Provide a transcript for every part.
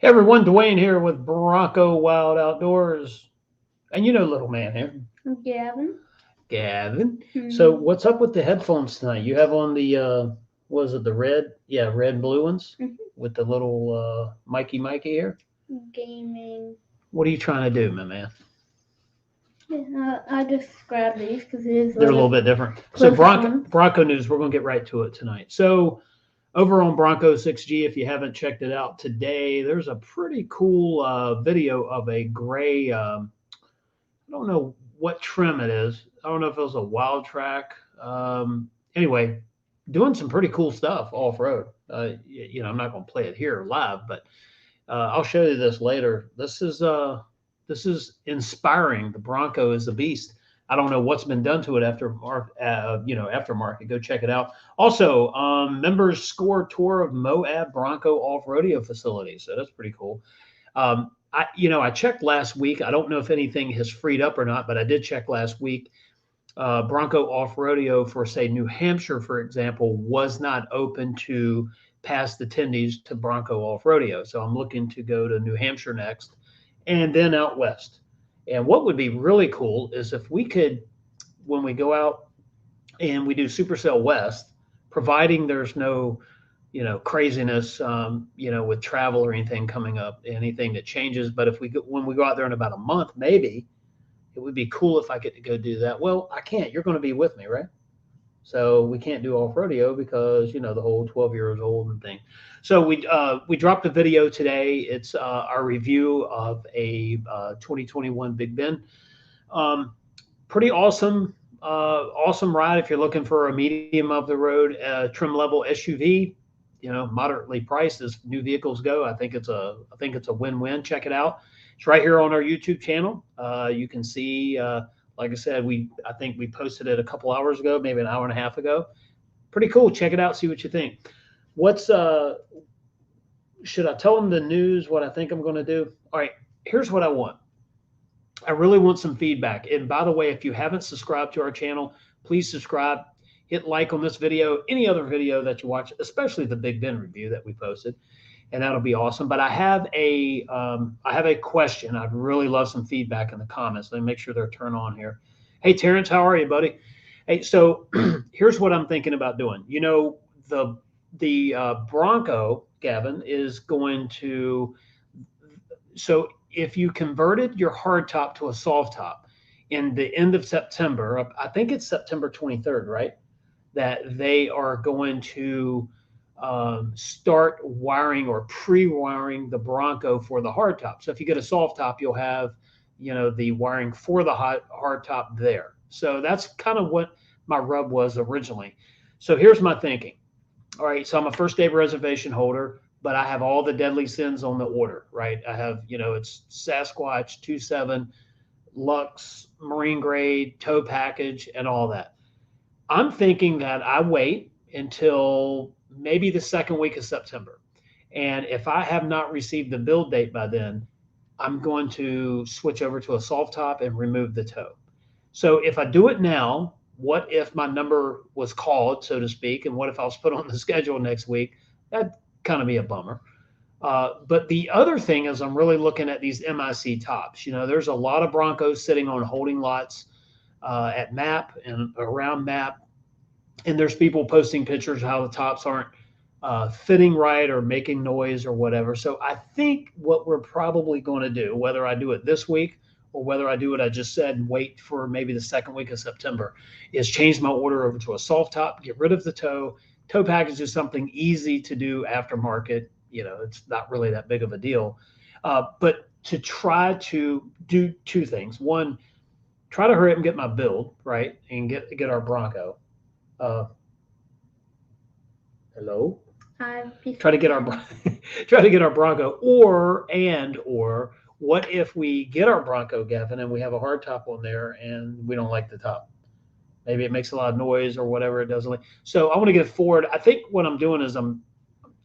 Hey everyone, Duane here with Bronco Wild Outdoors. And you know little man here, Gavin. Gavin. So Hmm. what's up with the headphones tonight? You have on the was it the red? Yeah, red and blue ones with the little Mikey here. Gaming. What are you trying to do, my man? Yeah, I just grabbed these because it is a They're a little little bit different. So closest Bronco one. Bronco news, we're gonna get right to it tonight. So over on Bronco 6G, if you haven't checked it out today, there's a pretty cool video of a gray I don't know what trim it is. I don't know if it was a wild track. Anyway, doing some pretty cool stuff off road. I'm not going to play it here live, but I'll show you this later. This is inspiring. The Bronco is a beast. I don't know what's been done to it aftermarket. Go check it out. Also, members score tour of Moab Bronco off rodeo facility. So that's pretty cool. I checked last week. I don't know if anything has freed up or not, but I did check last week. Bronco Off Rodeo for, say, New Hampshire, for example, was not open to past attendees to Bronco Off Rodeo. So I'm looking to go to New Hampshire next and then out west. And what would be really cool is if we could, when we go out and we do Supercell West, providing there's no craziness with travel or anything coming up, anything that changes. But if when we go out there in about a month, maybe it would be cool if I get to go do that. Well, I can't. You're going to be with me, right? So we can't do off rodeo because the whole 12 years old and thing. So we dropped a video today. It's our review of a 2021 Big Bend. Um, Pretty awesome, awesome ride if you're looking for a medium of the road trim level SUV. Moderately priced as new vehicles go. I think it's a win-win. Check it out. It's right here on our YouTube channel. You can see, like I said, I think we posted it a couple hours ago, maybe an hour and a half ago. Pretty cool. Check it out. See what you think. What's Should I tell them the news? What I think I'm going to do? All right. Here's what I want. I really want some feedback. And by the way, if you haven't subscribed to our channel, please subscribe. Hit like on this video, any other video that you watch, especially the Big Ben review that we posted, and that'll be awesome. But I have a question. I'd really love some feedback in the comments. Let me make sure they're turned on here. Hey Terrence, how are you, buddy? Hey, so here's what I'm thinking about doing. The Bronco, Gavin, is going to so if you converted your hard top to a soft top in the end of September, I think it's September 23rd, right? That they are going to start wiring or pre-wiring the Bronco for the hard top. So if you get a soft top, you'll have, the wiring for the hard top there. So that's kind of what my rub was originally. So here's my thinking. All right, so I'm a first day reservation holder, but I have all the deadly sins on the order, right? I have, it's Sasquatch 2.7, Lux, marine grade, tow package, and all that. I'm thinking that I wait until maybe the second week of September. And if I have not received the build date by then, I'm going to switch over to a soft top and remove the toe. So if I do it now, what if my number was called, so to speak, and what if I was put on the schedule next week? That'd kind of be a bummer. But the other thing is, I'm really looking at these MIC tops. There's a lot of Broncos sitting on holding lots at MAP and around MAP, and there's people posting pictures of how the tops aren't fitting right or making noise or whatever. So I think what we're probably going to do, whether I do it this week or whether I do what I just said and wait for maybe the second week of September, is change my order over to a soft top, get rid of the toe. Toe package is something easy to do aftermarket. It's not really that big of a deal. But to try to do two things. One, try to hurry up and get my build right and get our Bronco. Uh, Hello. I'm just Try to get our try to get our Bronco, or what if we get our Bronco, Gavin, and we have a hard top on there and we don't like the top? Maybe it makes a lot of noise or whatever it doesn't. So I want to get Ford. I think what I'm doing is I'm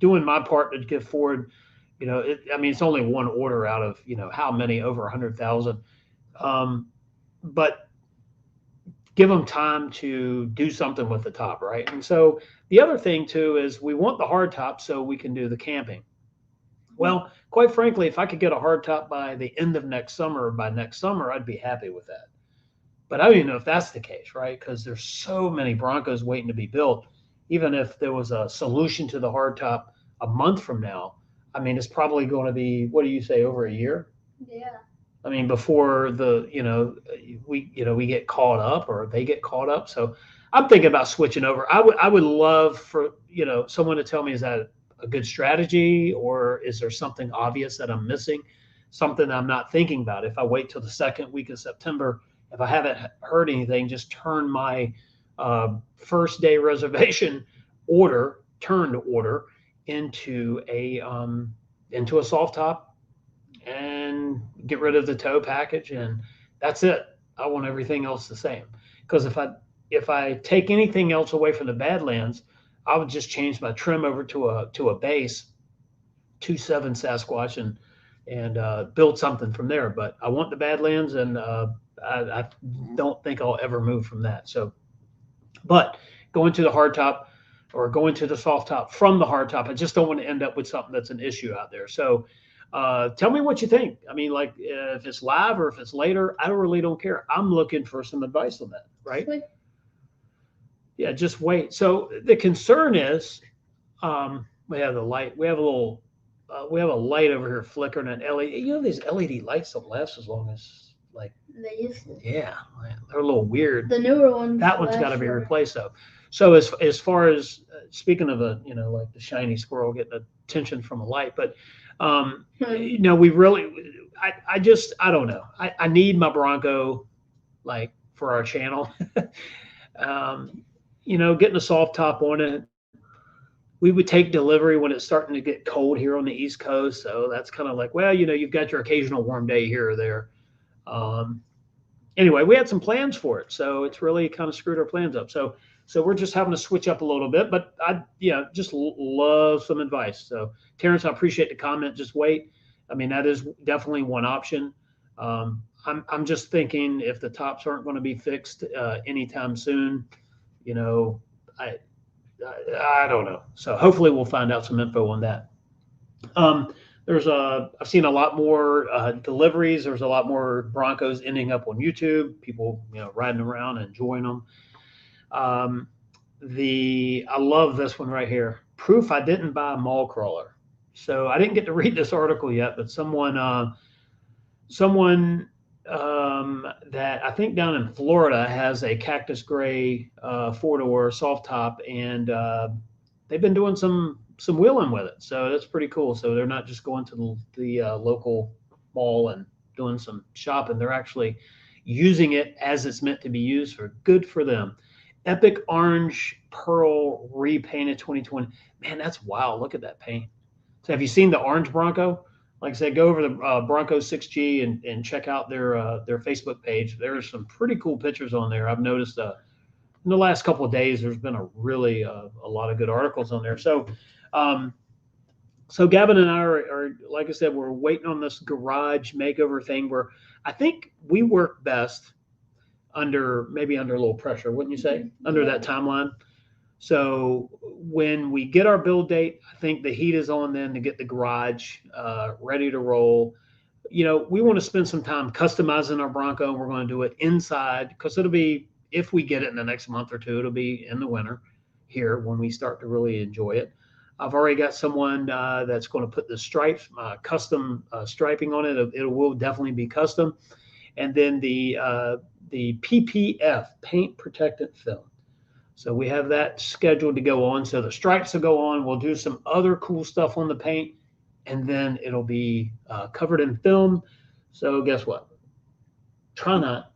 doing my part to give Ford. It's only one order out of how many, over 100,000. But give them time to do something with the top, right? And so the other thing too is we want the hard top so we can do the camping. Well, quite frankly, if I could get a hardtop by the end of next summer or by next summer, I'd be happy with that. But I don't even know if that's the case, right? Because there's so many Broncos waiting to be built. Even if there was a solution to the hardtop a month from now, I mean, it's probably going to be, what do you say, over a year? Yeah. I mean, before we get caught up or they get caught up. So I'm thinking about switching over. I would love for someone to tell me, is that a good strategy, or is there something obvious that I'm missing, something I'm not thinking about? If I wait till the second week of September, if I haven't heard anything, just turn my first day reservation turned order into a soft top and get rid of the tow package, and that's it. I want everything else the same, because if I take anything else away from the Badlands, I would just change my trim over to a base 2.7 Sasquatch and build something from there. But I want the Badlands, and I don't think I'll ever move from that. So, but going to the hardtop or going to the soft top from the hardtop, I just don't want to end up with something that's an issue out there. So tell me what you think. I mean, like if it's live or if it's later, I really don't care. I'm looking for some advice on that, right? Wait. Yeah, just wait. So the concern is we have the light. We have a light over here flickering an LED. These LED lights don't last as long as like. They used to. Yeah, they're a little weird. The newer ones. That one's got to be replaced though. So as far as speaking of like the shiny squirrel getting attention from a light, but we really, I don't know. I need my Bronco, like for our channel. Getting a soft top on it. We would take delivery when it's starting to get cold here on the East Coast. So that's kind of like, well, you've got your occasional warm day here or there. Anyway, we had some plans for it, so it's really kind of screwed our plans up. So we're just having to switch up a little bit, but I just love some advice. So Terrence, I appreciate the comment. Just wait. I mean, that is definitely one option. I'm just thinking if the tops aren't going to be fixed anytime soon, I don't know. So hopefully we'll find out some info on that. I've seen a lot more deliveries. There's a lot more Broncos ending up on YouTube. People, riding around and enjoying them. I love this one right here. Proof I didn't buy a mall crawler. So I didn't get to read this article yet, but someone that I think down in Florida has a cactus gray 4-door soft top, and they've been doing some wheeling with it. So that's pretty cool. So they're not just going to the local mall and doing some shopping. They're actually using it as it's meant to be used for. Good for them. Epic Orange Pearl repainted 2020. Man, that's wild. Look at that paint. So have you seen the orange Bronco? Like I said, go over the Bronco 6G and check out their Facebook page. There's some pretty cool pictures on there. I've noticed in the last couple of days, there's been a lot of good articles on there. So Gavin and I are, like I said, we're waiting on this garage makeover thing where I think we work best under a little pressure, wouldn't you say? Under that timeline. So when we get our build date, I think the heat is on then to get the garage ready to roll. We want to spend some time customizing our Bronco, and we're going to do it inside because it'll be, if we get it in the next month or two, it'll be in the winter here when we start to really enjoy it. I've already got someone that's going to put the stripes, custom striping on it. It will definitely be custom. And then the PPF, paint protectant film. So we have that scheduled to go on. So the stripes will go on. We'll do some other cool stuff on the paint, and then it'll be covered in film. So guess what? Try not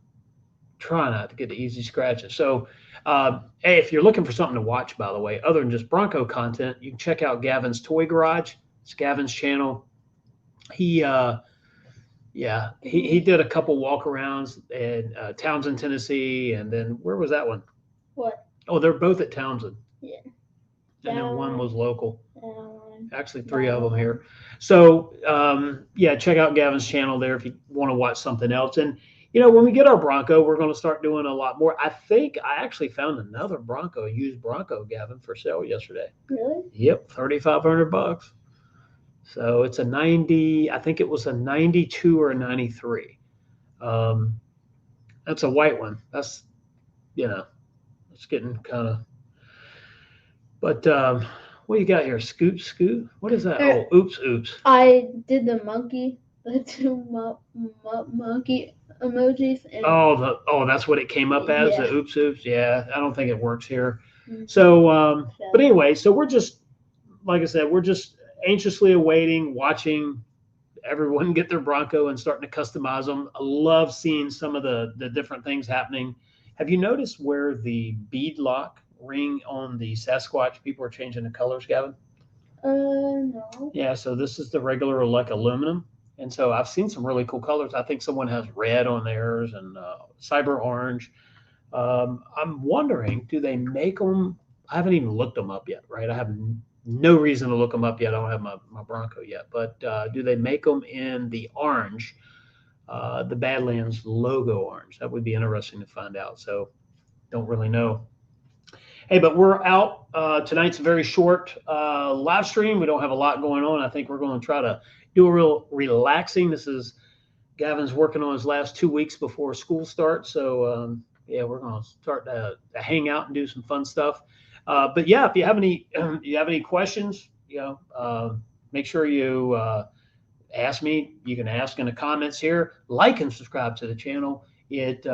to get the easy scratches. So hey, if you're looking for something to watch, by the way, other than just Bronco content, you can check out Gavin's Toy Garage. It's Gavin's channel. He did a couple walkarounds in Townsend, Tennessee, and then where was that one? What? Oh, they're both at Townsend. Yeah. And then one was local. Actually, 3 of them here. So, check out Gavin's channel there if you want to watch something else. And, when we get our Bronco, we're going to start doing a lot more. I think I actually found another Bronco, a used Bronco, Gavin, for sale yesterday. Really? Yep, $3,500. So it's a 90. I think it was a 92 or a 93. Um, that's a white one. That's you know, it's getting kind of. But what you got here? Scoot, scoot. What is that? Er, Oh, oops, oops. I did the monkey, the two monkey emojis, and That's what it came up as. yeah. The oops, oops. Yeah, I don't think it works here. Mhm. So, but So, anyway, so we're just like I said, we're just anxiously awaiting, watching everyone get their Bronco and starting to customize them. I love seeing some of the different things happening. Have you noticed where the bead lock ring on the Sasquatch people are changing the colors, Gavin? no. Yeah, so this is the regular like aluminum. And so I've seen some really cool colors. I think someone has red on theirs and cyber orange. I'm wondering, do they make them? I haven't even looked them up yet, right? I have no reason to look them up yet. I don't have my Bronco yet. But do they make them in the orange, the Badlands logo orange? That would be interesting to find out. So don't really know. Hey, but we're out. Tonight's a very short live stream. We don't have a lot going on. I think we're going to try to do a real relaxing. This is Gavin's working on his last 2 weeks before school starts. So, yeah, we're going to start to hang out and do some fun stuff. But yeah, if you have any, you have any questions, make sure you ask me. You can ask in the comments here. Like and subscribe to the channel. It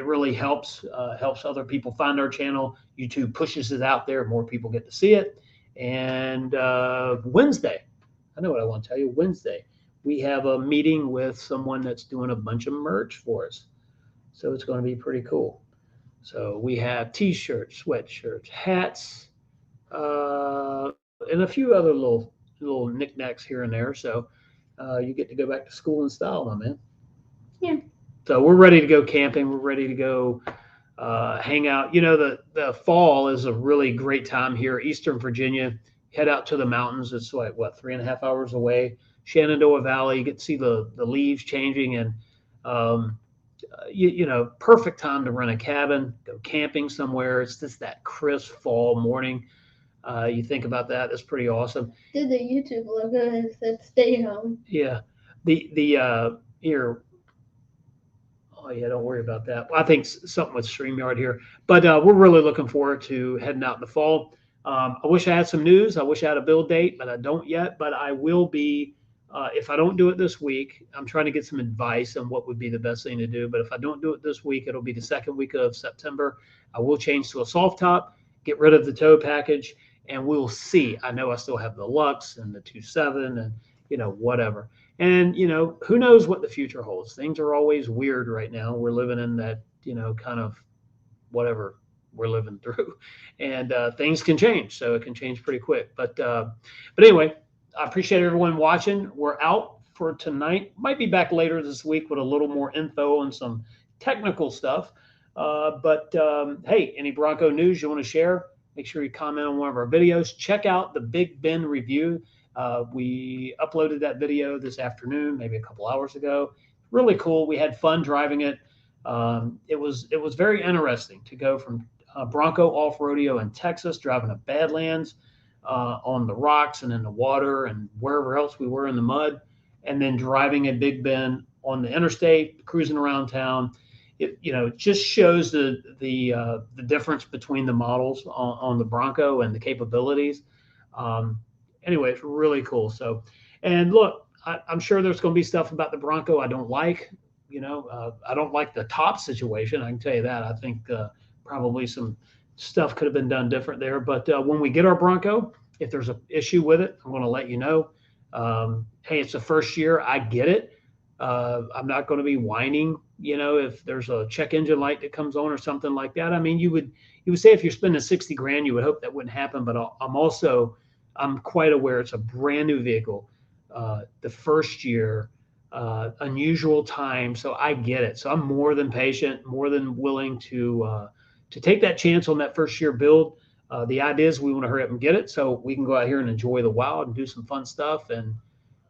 really helps other people find our channel. YouTube pushes it out there. More people get to see it. And Wednesday, I know what I want to tell you. Wednesday, we have a meeting with someone that's doing a bunch of merch for us. So it's going to be pretty cool. So we have T-shirts, sweatshirts, hats, and a few other little knickknacks here and there. So you get to go back to school in style, my man. Yeah. So we're ready to go camping. We're ready to go hang out. The fall is a really great time here, Eastern Virginia. Head out to the mountains. It's like what 3.5 hours away. Shenandoah Valley. You get to see the leaves changing, and um, perfect time to rent a cabin, go camping somewhere. It's just that crisp fall morning. You think about that. That's pretty awesome. Did the YouTube logo and said stay home. Yeah. The here. Oh yeah, don't worry about that. I think something with Streamyard here, but we're really looking forward to heading out in the fall. I wish I had some news. I wish I had a build date, but I don't yet. But I will be. If I don't do it this week, I'm trying to get some advice on what would be the best thing to do. But if I don't do it this week, it'll be the second week of September. I will change to a soft top, get rid of the tow package, and we'll see. I know I still have the Lux and the 2.7 and whatever. And who knows what the future holds? Things are always weird right now. We're living in that kind of whatever we're living through, and things can change. So it can change pretty quick. But anyway, I appreciate everyone watching. We're out for tonight. Might be back later this week with a little more info and some technical stuff. But hey, any Bronco news you want to share? Make sure you comment on one of our videos. Check out the Big Ben review. We uploaded that video this afternoon, maybe a couple hours ago. Really cool. We had fun driving it. It was very interesting to go from Bronco off rodeo in Texas, driving a Badlands on the rocks and in the water and wherever else we were in the mud, and then driving a Big Ben on the interstate, cruising around town. It just shows the difference between the models on the Bronco and the capabilities. Um, anyway, it's really cool. So, and look, I'm sure there's going to be stuff about the Bronco I don't like. I don't like the top situation. I can tell you that. I think probably some stuff could have been done different there. But when we get our Bronco, if there's an issue with it, I'm going to let you know. Hey, it's the first year. I get it. I'm not going to be whining. If there's a check engine light that comes on or something like that. I mean, you would say if you're spending 60 grand, you would hope that wouldn't happen. But I'm quite aware it's a brand new vehicle. The first year, unusual time, so I get it. So I'm more than patient, more than willing to take that chance on that first year build. The idea is we want to hurry up and get it so we can go out here and enjoy the wild and do some fun stuff. And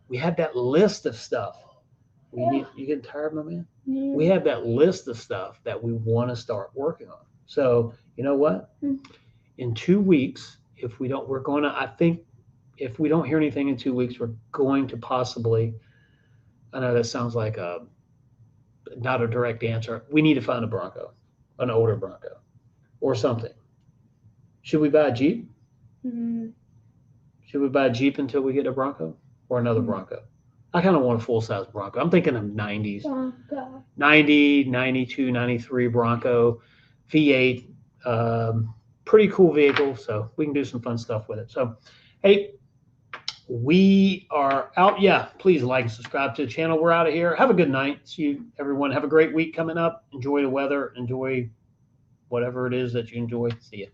we have that list of stuff. You getting tired, my man? Yeah. We have that list of stuff that we want to start working on. So you know what? In 2 weeks, if we don't work on it, I think if we don't hear anything in 2 weeks, we're going to possibly, I know that sounds like not a direct answer. We need to find a Bronco, an older Bronco or something. Should we buy a Jeep? Mm-hmm. Should we buy a Jeep until we get a Bronco or another Bronco? I kind of want a full-size Bronco. I'm thinking of 90s. Bronco. 90, 92, 93 Bronco, V8. Pretty cool vehicle, so we can do some fun stuff with it. So, hey, we are out. Yeah, please like and subscribe to the channel. We're out of here. Have a good night. See you, everyone. Have a great week coming up. Enjoy the weather. Enjoy whatever it is that you enjoy. See you.